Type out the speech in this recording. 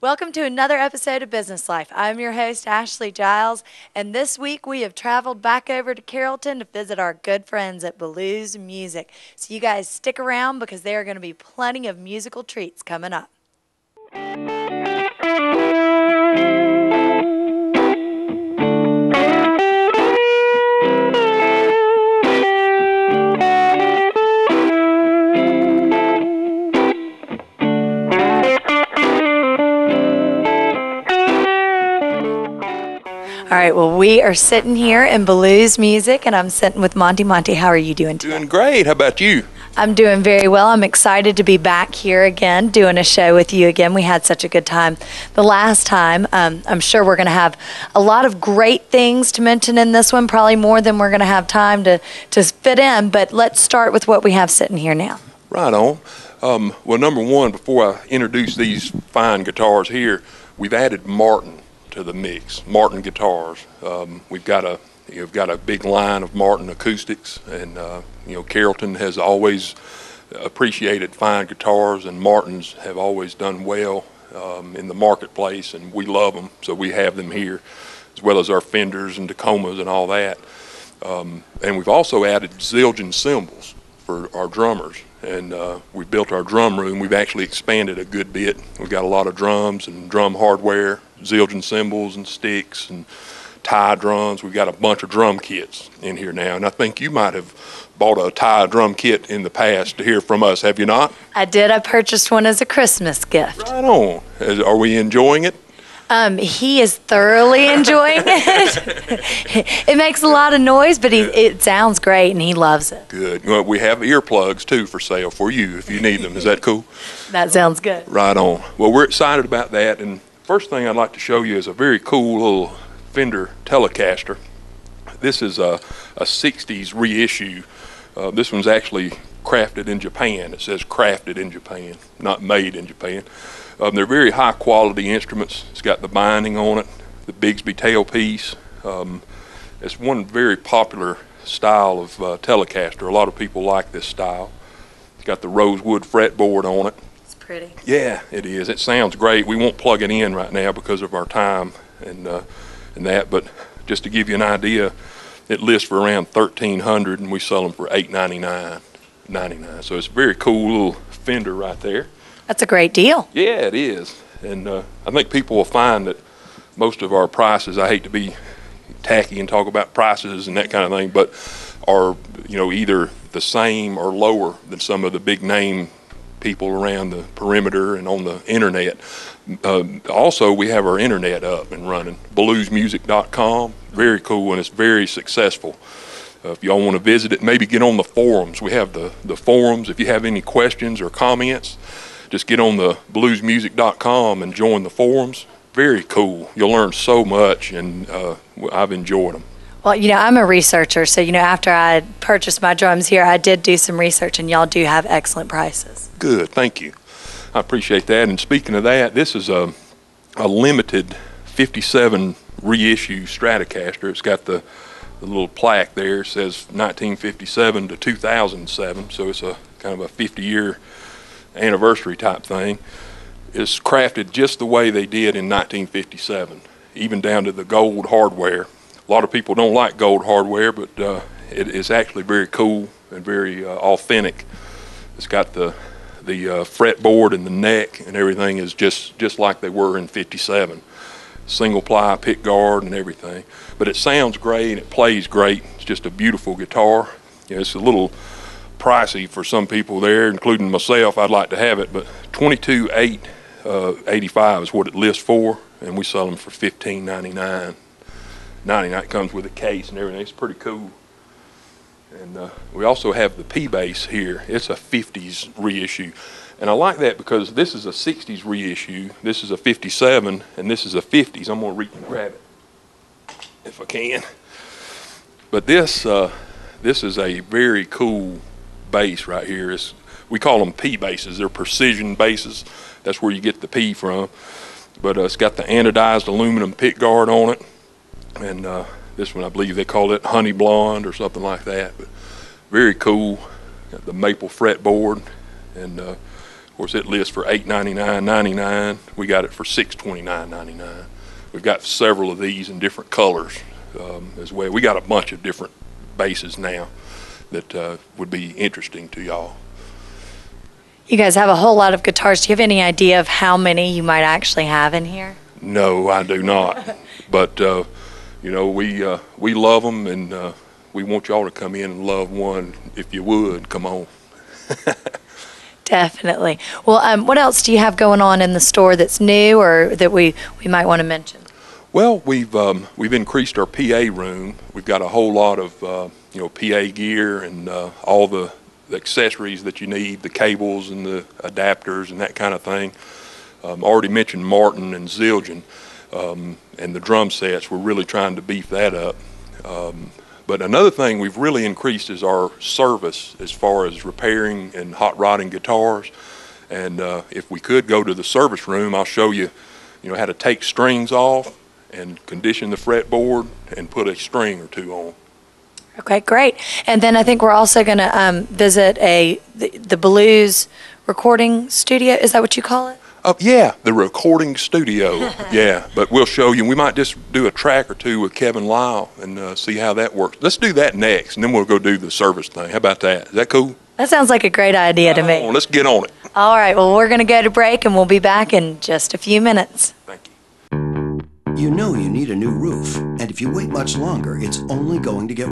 Welcome to another episode of Business Life. I'm your host, Ashley Giles, and this week we have traveled back over to Carrollton to visit our good friends at Ballew Music. So you guys stick around because there are going to be plenty of musical treats coming up. All right, well, we are sitting here in Ballew Music, and I'm sitting with Monty. Monty, how are you doing today? Doing great. How about you? I'm doing very well. I'm excited to be back here again, doing a show with you again. We had such a good time the last time. I'm sure we're going to have a lot of great things to mention in this one, probably more than we're going to have time to fit in, but let's start with what we have sitting here now. Right on. Well, number one, before I introduce these fine guitars here, we've added Martin to the mix. Martin guitars. We've got a big line of Martin acoustics, and Carrollton has always appreciated fine guitars, and Martins have always done well in the marketplace, and we love them, so we have them here, as well as our Fenders and Tacomas and all that. And we've also added Zildjian cymbals for our drummers, and we built our drum room. We've actually expanded a good bit. We've got a lot of drums and drum hardware, Zildjian cymbals and sticks and tie drums. We've got a bunch of drum kits in here now, and I think you might have bought a tie drum kit in the past to hear from us, have you not? I did. I purchased one as a Christmas gift. Right on. Are we enjoying it? He is thoroughly enjoying it. It makes a lot of noise, but it sounds great, and he loves it. Good. Well, we have earplugs, too, for sale for you if you need them. Is that cool? That sounds good. Right on. Well, we're excited about that, and first thing I'd like to show you is a very cool little Fender Telecaster. This is a 60s reissue. This one's actually crafted in Japan. It says crafted in Japan, not made in Japan. They're very high quality instruments. It's got the binding on it, the Bigsby tailpiece. It's one very popular style of Telecaster. A lot of people like this style. It's got the rosewood fretboard on it. It's pretty. Yeah, it is. It sounds great. We won't plug it in right now because of our time and that, but just to give you an idea, it lists for around $1,300, and we sell them for $899.99. So it's a very cool little Fender right there. That's a great deal. Yeah, it is. And I think people will find that most of our prices, I hate to be tacky and talk about prices and that kind of thing, but are either the same or lower than some of the big name people around the perimeter and on the internet. Also, we have our internet up and running, ballewsmusic.com. Very cool, and it's very successful. If y'all want to visit it, maybe get on the forums. We have the forums. If you have any questions or comments, just get on the ballewsmusic.com and join the forums. Very cool. You'll learn so much, and I've enjoyed them. Well, I'm a researcher, so, after I purchased my drums here, I did do some research, and y'all do have excellent prices. Good. Thank you. I appreciate that. And speaking of that, this is a limited 57 reissue Stratocaster. It's got the little plaque there. It says 1957 to 2007, so it's a kind of a 50-year anniversary type thing. It's crafted just the way they did in 1957, even down to the gold hardware. A lot of people don't like gold hardware, but it is actually very cool and very authentic. It's got the fretboard and the neck and everything is just like they were in 57. Single ply pick guard and everything. But it sounds great and it plays great. It's just a beautiful guitar. It's a little pricey for some people there, including myself. I'd like to have it, but $22,885 is what it lists for, and we sell them for $15.99. It comes with a case and everything. It's pretty cool. And we also have the P-Bass here. It's a 50s reissue. And I like that because this is a 60s reissue, this is a 57, and this is a 50s. I'm going to reach and grab it if I can. But this is a very cool bass right here. We call them P-basses. They're precision basses. That's where you get the P from. But it's got the anodized aluminum pick guard on it. And this one, I believe they call it honey blonde or something like that. But very cool. Got the maple fretboard, and Of course, it lists for $899.99. We got it for $629.99. We've got several of these in different colors as well. We got a bunch of different basses now that would be interesting to y'all. You guys have a whole lot of guitars. Do you have any idea of how many you might actually have in here? No, I do not. But you know, we love them, and we want y'all to come in and love one. If you would, come on. Definitely. Well, what else do you have going on in the store that's new or that we might want to mention? Well, we've increased our PA room. We've got a whole lot of you know, PA gear and all the accessories that you need, the cables and the adapters and that kind of thing. Already mentioned Martin and Zildjian and the drum sets. We're really trying to beef that up. But another thing we've really increased is our service as far as repairing and hot rodding guitars. And if we could go to the service room, I'll show you, you know, how to take strings off and condition the fretboard and put a string or two on. Okay, great. And then I think we're also going to visit the Ballew's recording studio. Is that what you call it? Yeah, the recording studio. Yeah, but we'll show you. We might just do a track or two with Kevin Lyle and see how that works. Let's do that next, and then we'll go do the service thing. How about that? Is that cool? That sounds like a great idea to me. Let's get on it. All right, well, we're going to go to break, and we'll be back in just a few minutes. Thank you. You know you need a new roof, and if you wait much longer, it's only going to get